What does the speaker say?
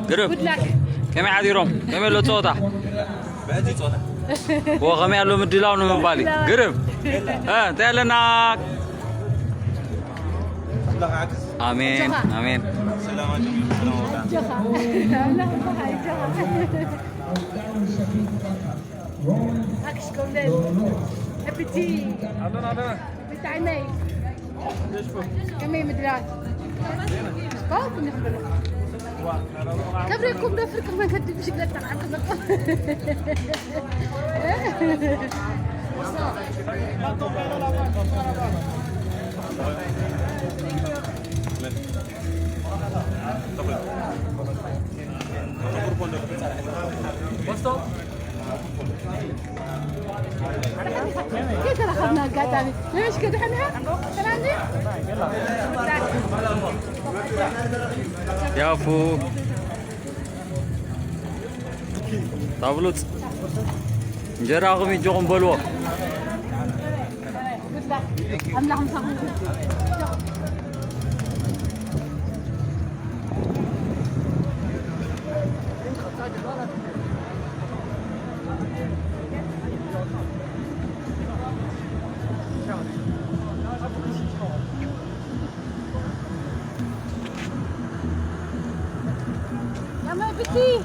قرب كم عاديرهم كم لو توتا باجي توتا وغمي قالوا مدلاو من بالي قرب ها تعالنا الله عكس امين امين سلام عليكم سلام كبريكم دفركم ما كدي بشكل تعقد كيف اخذنا قاعد ليش كده احنا كان عندي يا فو طابلوت جراغم يجون بلوا امنعهم صغير يا ما بتي